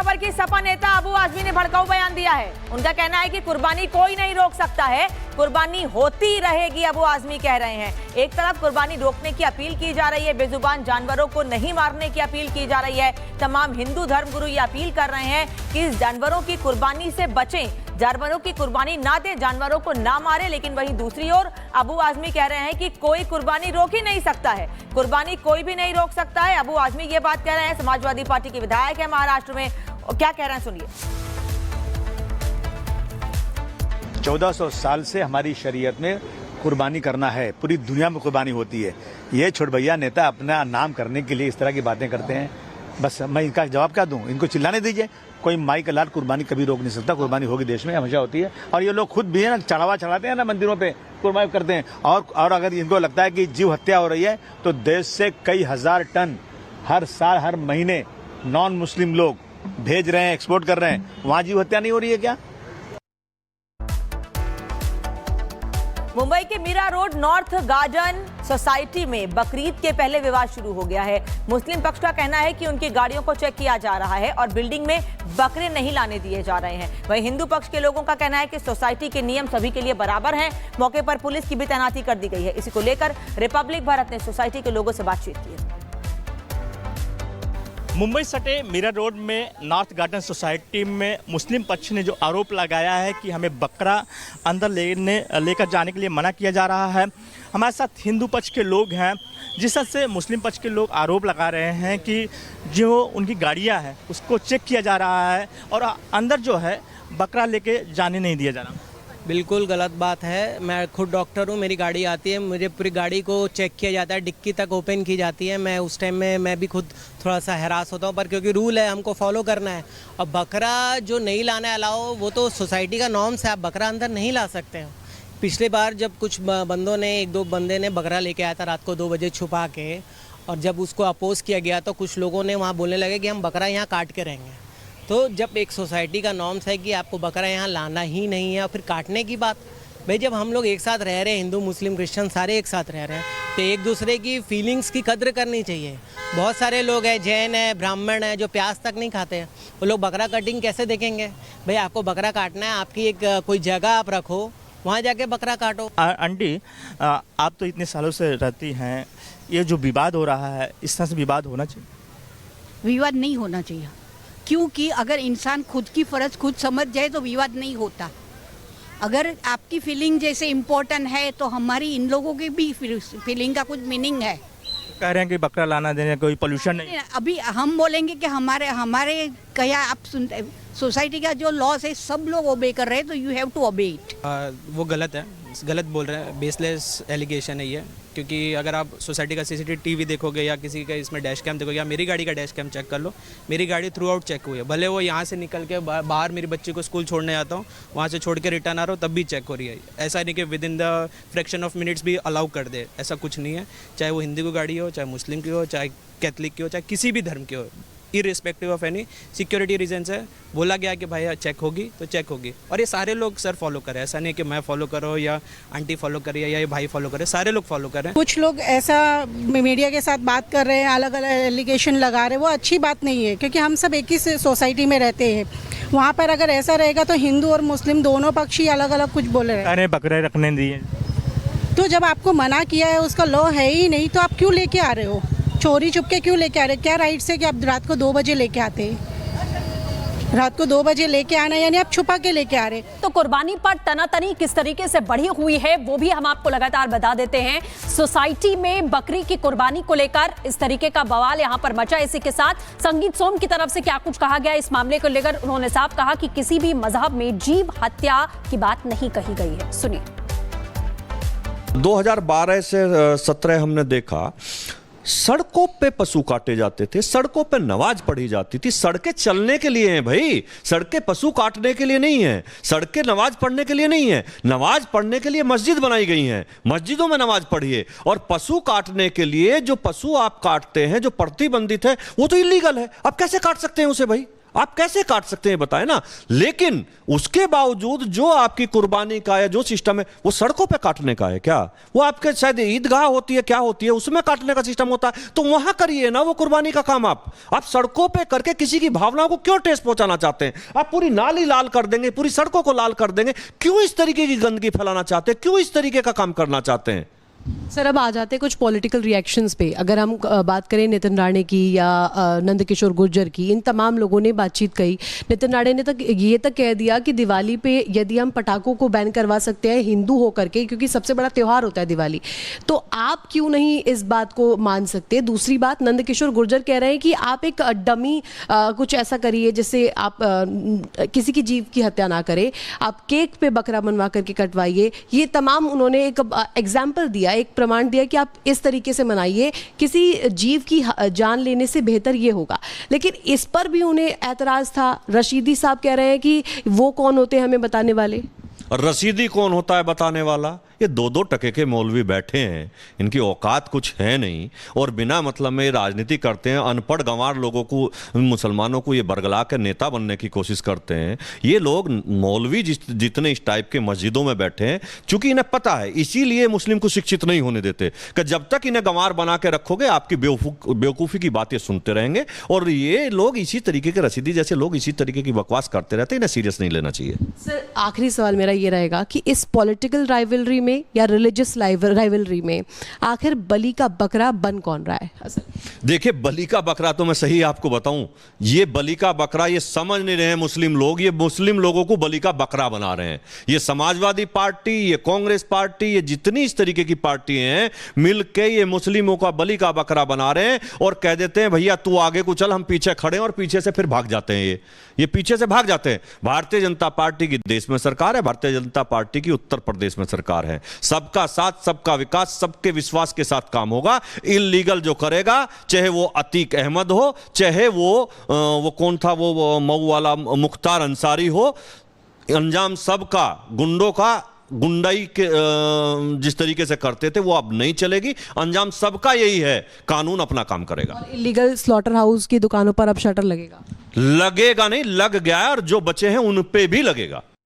खबर की सपा नेता अबू आजमी ने भड़काऊ बयान दिया है। उनका कहना है कि कुर्बानी कोई नहीं रोक सकता है, कुर्बानी होती रहेगी। अबू आजमी कह रहे हैं एक तरफ कुर्बानी रोकने की अपील की जा रही है, बेजुबान जानवरों को नहीं मारने की अपील की जा रही है। तमाम हिंदू धर्मगुरु ये अपील कर रहे हैं कि जानवरों की कुर्बानी से बचें, जानवरों की कुर्बानी ना दें, जानवरों को ना मारे। लेकिन वहीं दूसरी ओर अबू आजमी कह रहे हैं कि कोई कुर्बानी रोक ही नहीं सकता है, कुर्बानी कोई भी नहीं रोक सकता है। अबू आजमी ये बात कह रहे हैं। समाजवादी पार्टी के विधायक है महाराष्ट्र में, क्या कह रहे हैं सुनिए। 1400 साल से हमारी शरीयत में कुर्बानी करना है, पूरी दुनिया में कुर्बानी होती है। ये छोट भैया नेता अपना नाम करने के लिए इस तरह की बातें करते हैं। बस मैं इनका जवाब क्या दूं, इनको चिल्लाने दीजिए। कोई माई का लाल कुर्बानी कभी रोक नहीं सकता, कुर्बानी होगी देश में, हमेशा होती है। और ये लोग खुद भी है ना, चढ़ावा चढ़ाते हैं ना मंदिरों पे, कुर्बानी करते हैं। और अगर इनको लगता है कि जीव हत्या हो रही है तो देश से कई हजार टन हर साल हर महीने नॉन मुस्लिम लोग भेज रहे हैं, एक्सपोर्ट कर रहे हैं, वहां जीव हत्या नहीं हो रही है क्या? मुंबई के Mira road north garden society में बकरीद के पहले विवाद शुरू हो गया है। मुस्लिम पक्ष का कहना है कि उनकी गाड़ियों को चेक किया जा रहा है और बिल्डिंग में बकरे नहीं लाने दिए जा रहे हैं। वहीं हिंदू पक्ष के लोगों का कहना है कि सोसाइटी के नियम सभी के लिए बराबर हैं। मौके पर पुलिस की भी तैनाती कर दी गई है। इसी को लेकर रिपब्लिक भारत ने सोसाइटी के लोगों से बातचीत की है। मुंबई सटे मीरा रोड में नॉर्थ गार्डन सोसाइटी में मुस्लिम पक्ष ने जो आरोप लगाया है कि हमें बकरा अंदर लेकर जाने के लिए मना किया जा रहा है। हमारे साथ हिंदू पक्ष के लोग हैं, जिस तरह से मुस्लिम पक्ष के लोग आरोप लगा रहे हैं कि जो उनकी गाड़ियां हैं उसको चेक किया जा रहा है और अंदर जो है बकरा लेके जाने नहीं दिया जा रहा। बिल्कुल गलत बात है। मैं खुद डॉक्टर हूँ, मेरी गाड़ी आती है, मुझे पूरी गाड़ी को चेक किया जाता है, डिक्की तक ओपन की जाती है। मैं उस टाइम में मैं भी खुद थोड़ा सा हैरास होता हूँ, पर क्योंकि रूल है हमको फॉलो करना है। अब बकरा जो नहीं लाना है अलाउ, वो तो सोसाइटी का नॉर्म्स है, आप बकरा अंदर नहीं ला सकते हैं। पिछले बार जब कुछ बंदों ने, एक दो बंदे ने बकरा लेके आया था रात को 2 बजे छुपा के, और जब उसको अपोज किया गया तो कुछ लोगों ने वहाँ बोलने लगे कि हम बकरा यहाँ काट के रहेंगे। तो जब एक सोसाइटी का नॉर्म्स है कि आपको बकरा यहाँ लाना ही नहीं है और फिर काटने की बात, भाई जब हम लोग एक साथ रह रहे हैं, हिंदू मुस्लिम क्रिश्चियन सारे एक साथ रह रहे हैं, तो एक दूसरे की फीलिंग्स की कद्र करनी चाहिए। बहुत सारे लोग हैं, जैन है, ब्राह्मण है, जो प्याज तक नहीं खाते हैं, वो लोग बकरा कटिंग कैसे देखेंगे? भाई आपको बकरा काटना है, आपकी एक कोई जगह आप रखो, वहाँ जाके बकरा काटो। आंटी, आप तो इतने सालों से रहती हैं, ये जो विवाद हो रहा है इस तरह से विवाद होना चाहिए? विवाद नहीं होना चाहिए, क्योंकि अगर इंसान खुद की फर्ज खुद समझ जाए तो विवाद नहीं होता। अगर आपकी फीलिंग जैसे इम्पोर्टेंट है तो हमारी इन लोगों की भी फीलिंग का कुछ मीनिंग है। कह रहे हैं कि बकरा लाना देने कोई पोल्यूशन नहीं। अभी हम बोलेंगे कि हमारे क्या आप सुनते, सोसाइटी का जो लॉस है सब लोग ओबे कर रहे हैं, तो you have to obey it. वो गलत है, गलत बोल रहे हैं, बेसलेस एलिगेशन है ये। क्योंकि अगर आप सोसाइटी का सीसीटीवी देखोगे या किसी का इसमें डैश कैम देखोगे, या मेरी गाड़ी का डैश कैम चेक कर लो, मेरी गाड़ी थ्रू आउट चेक हुई है। भले वो यहाँ से निकल के बाहर मेरी बच्ची को स्कूल छोड़ने आता हूँ, वहाँ से छोड़ के रिटर्न आ रहा हूँ, तब भी चेक हो रही है। ऐसा नहीं कि with in the fraction of minutes भी अलाउ कर दे, ऐसा कुछ नहीं है। चाहे वो हिंदू की गाड़ी हो, चाहे मुस्लिम की हो, चाहे कैथलिक की हो, चाहे किसी भी धर्म की हो, irrespective of any security reason से बोला गया कि भाई चेक होगी तो चेक होगी। और ये सारे लोग सर फॉलो करें, ऐसा नहीं कि मैं फॉलो करो या आंटी फॉलो करे या ये भाई फॉलो करे, सारे लोग फॉलो करें। कुछ लोग ऐसा मीडिया के साथ बात कर रहे हैं, अलग अलग एलिगेशन लगा रहे हैं, वो अच्छी बात नहीं है, क्योंकि हम सब एक ही सोसाइटी में रहते हैं। वहाँ पर अगर ऐसा रहेगा तो हिंदू और मुस्लिम दोनों पक्ष ही अलग अलग कुछ बोल रहे हैं। अरे बकरे रखने दिए, तो जब आपको मना किया है, उसका लॉ है ही नहीं, तो आप क्यों लेके आ रहे हो? चोरी चुपके क्यों लेके आ रहे? क्या राइट से कि आप रात को 2 बजे लेके आते हैं? रात को 2 बजे लेके आना यानी आप छुपा के लेके आ रहे। तो कुर्बानी पर तनातनी किस तरीके से बढ़ी हुई है वो भी हम आपको लगातार बता देते हैं। सोसाइटी में बकरी की कुर्बानी को लेकर इस तरीके का बवाल यहां पर मचा। इसी के साथ संगीत सोम की तरफ से क्या कुछ कहा गया इस मामले को लेकर, उन्होंने साफ कहा कि किसी भी मजहब में जीव हत्या की बात नहीं कही गई है। सुनिए। 2012 से 17 हमने देखा, सड़कों पे पशु काटे जाते थे, सड़कों पे नमाज पढ़ी जाती थी। सड़कें चलने के लिए हैं भाई, सड़कें पशु काटने के लिए नहीं है, सड़कें नमाज पढ़ने के लिए नहीं है। नमाज पढ़ने के लिए मस्जिद बनाई गई हैं, मस्जिदों में नमाज पढ़िए। और पशु काटने के लिए जो पशु आप काटते हैं, जो प्रतिबंधित है, वो तो इलीगल है। आप कैसे काट सकते हैं उसे भाई? आप कैसे काट सकते हैं बताएं ना। लेकिन उसके बावजूद जो आपकी कुर्बानी का है, जो सिस्टम है, वो सड़कों पे काटने का है क्या? वो आपके शायद ईदगाह होती है, क्या होती है, उसमें काटने का सिस्टम होता है, तो वहां करिए ना वो कुर्बानी का काम। आप सड़कों पे करके किसी की भावनाओं को क्यों ठेस पहुंचाना चाहते हैं? आप पूरी नाली लाल कर देंगे, पूरी सड़कों को लाल कर देंगे, क्यों इस तरीके की गंदगी फैलाना चाहते हैं? क्यों इस तरीके का काम करना चाहते हैं? सर अब आ जाते हैं कुछ पॉलिटिकल रिएक्शंस पे। अगर हम बात करें नितिन राणे की या नंदकिशोर गुर्जर की, इन तमाम लोगों ने बातचीत कही। नितिन राणे ने ये तक कह दिया कि दिवाली पे यदि हम पटाखों को बैन करवा सकते हैं हिंदू होकर के, क्योंकि सबसे बड़ा त्यौहार होता है दिवाली, तो आप क्यों नहीं इस बात को मान सकते? दूसरी बात, नंदकिशोर गुर्जर कह रहे हैं कि आप एक डमी कुछ ऐसा करिए जिससे आप किसी की जीव की हत्या ना करें, आप केक पे बकरा बनवा करके कटवाइए। ये तमाम उन्होंने एक एग्जाम्पल दिया, एक प्रमाण दिया कि आप इस तरीके से मनाइए, किसी जीव की जान लेने से बेहतर ये होगा। लेकिन इस पर भी उन्हें ऐतराज था। रशीदी साहब कह रहे हैं कि वो कौन होते हैं हमें बताने वाले? रसीदी कौन होता है बताने वाला? ये 2-2 टके के मौलवी बैठे हैं, इनकी औकात कुछ है नहीं, और बिना मतलब में राजनीति करते हैं। अनपढ़ गंवार लोगों को, मुसलमानों को ये बरगला कर नेता बनने की कोशिश करते हैं। ये लोग मौलवी जितने इस टाइप के मस्जिदों में बैठे हैं, चूंकि इन्हें पता है, इसीलिए मुस्लिम को शिक्षित नहीं होने देते कि जब तक इन्हें गंवार बना के रखोगे आपकी बेवकूफ़ी की बातें सुनते रहेंगे। और ये लोग इसी तरीके के, रसीदी जैसे लोग इसी तरीके की बकवास करते रहते हैं, इन्हें सीरियस नहीं लेना चाहिए। सर आखिरी सवाल मेरा ये रहेगा कि इस पॉलिटिकल राइवलरी में या रिलीजियस राइवलरी में आखिर बलि का बकरा बन कौन रहा है? देखिए, बलि का बकरा तो मैं सही आपको बताऊं, ये बलि का बकरा ये समझ नहीं रहे हैं मुस्लिम लोग, ये मुस्लिम लोगों को बलि का बकरा बना रहे हैं। ये समाजवादी पार्टी, ये कांग्रेस पार्टी, ये जितनी इस तरीके की पार्टी हैं मिलके ये मुस्लिमों का बलि का बकरा बना रहे हैं और कह देते हैं भैया तू आगे को चल, हम पीछे खड़े हैं, और पीछे से फिर भाग जाते हैं। ये पीछे से भाग जाते हैं। भारतीय जनता पार्टी की देश में सरकार है, भारतीय जनता पार्टी की उत्तर प्रदेश में सरकार है। सबका साथ, सबका विकास, सबके विश्वास के साथ काम होगा। इल्लीगल जो करेगा, चाहे वो अतीक अहमद हो, चाहे वो कौन था वो मऊ वाला मुख्तार अंसारी हो, अंजाम सबका, गुंडों का गुंडाई के जिस तरीके से करते थे वो अब नहीं चलेगी। अंजाम सबका यही है, कानून अपना काम करेगा। इलीगल स्लॉटर हाउस की दुकानों पर अब शटर लगेगा? लगेगा नहीं, लग गया है, और जो बचे हैं उन पे भी लगेगा।